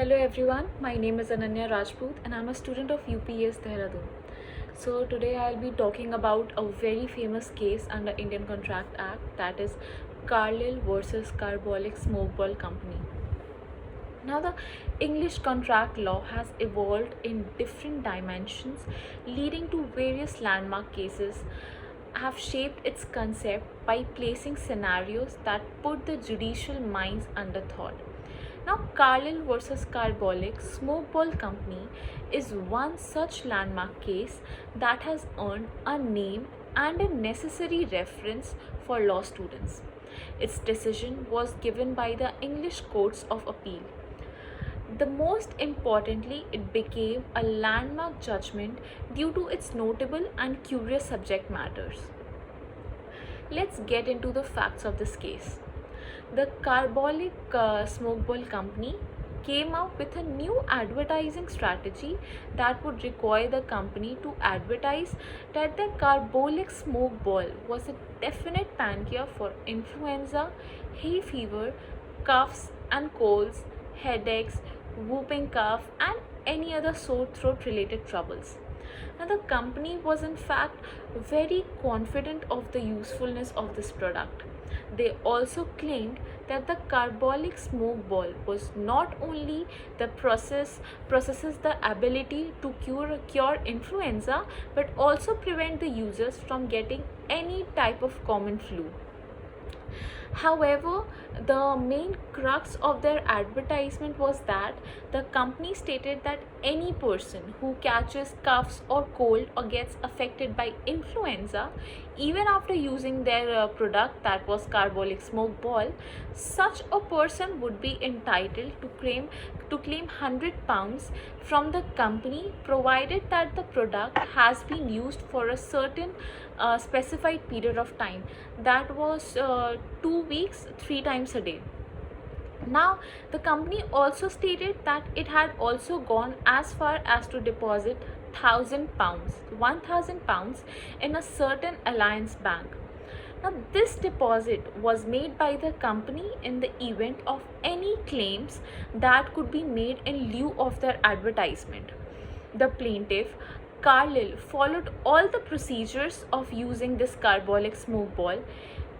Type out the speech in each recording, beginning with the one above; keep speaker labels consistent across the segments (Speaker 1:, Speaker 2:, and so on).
Speaker 1: Hello everyone, my name is Ananya Rajput and I'm a student of UPS Dehradun. So today I'll be talking about a very famous case under Indian Contract Act, that is Carlyle versus Carbolic Smokeball Company. Now the English contract law has evolved in different dimensions, leading to various landmark cases have shaped its concept by placing scenarios that put the judicial minds under thought. Now, Carlyle versus Carbolic Smokeball Company is one such landmark case that has earned a name and a necessary reference for law students. Its decision was given by the English Courts of Appeal. The most importantly, it became a landmark judgment due to its notable and curious subject matters. Let's get into the facts of this case. The Carbolic Smokeball Company came out with a new advertising strategy that would require the company to advertise that the carbolic smoke ball was a definite pancure for influenza, hay fever, coughs and colds, headaches, whooping cough, and any other sore throat related troubles. Now, the company was in fact very confident of the usefulness of this product. They also claimed that the carbolic smoke ball was not only the possesses the ability to cure influenza, but also prevent the users from getting any type of common flu. However, the main crux of their advertisement was that the company stated that any person who catches coughs or cold or gets affected by influenza, even after using their product, that was carbolic smoke ball, such a person would be entitled to claim £100 from the company, provided that the product has been used for a certain specified period of time, that was 2 weeks 3 times a day. Now, the company also stated that it had also gone as far as to deposit £1,000 in a certain alliance bank. Now, this deposit was made by the company in the event of any claims that could be made in lieu of their advertisement. The plaintiff, Carlyle, followed all the procedures of using this carbolic smoke ball,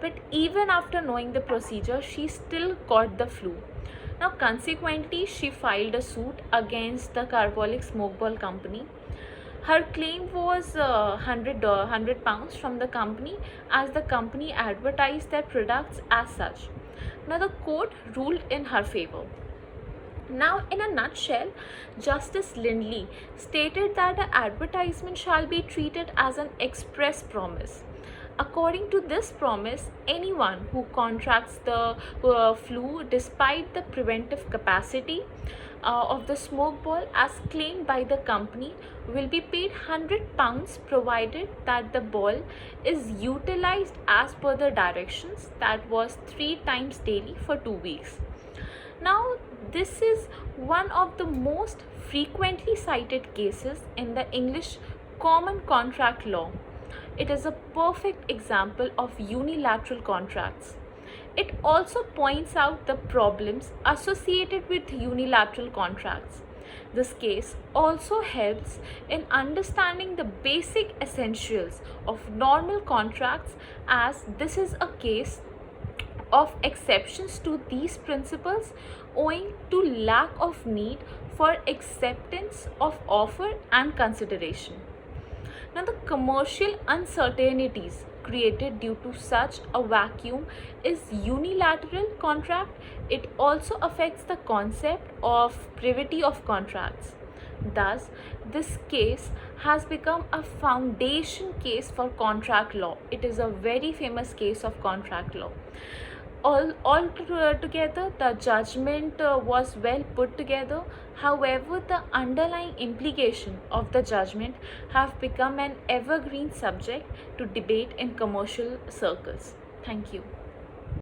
Speaker 1: but even after knowing the procedure, she still caught the flu. Now, consequently, she filed a suit against the carbolic smoke ball company. Her claim was £100 from the company, as the company advertised their products as such. Now, the court ruled in her favor. Now, in a nutshell, Justice Lindley stated that the advertisement shall be treated as an express promise. According to this promise, anyone who contracts the flu despite the preventive capacity of the smoke ball as claimed by the company will be paid £100, provided that the ball is utilized as per the directions, that was 3 times daily for 2 weeks. Now, this is one of the most frequently cited cases in the English common contract law. It is a perfect example of unilateral contracts. It also points out the problems associated with unilateral contracts. This case also helps in understanding the basic essentials of normal contracts, as this is a case of exceptions to these principles owing to lack of need for acceptance of offer and consideration. Now, the commercial uncertainties created due to such a vacuum is unilateral contract. It also affects the concept of privity of contracts. Thus, this case has become a foundation case for contract law. It is a very famous case of contract law. All together, the judgment was well put together. However, the underlying implication of the judgment have become an evergreen subject to debate in commercial circles. Thank you.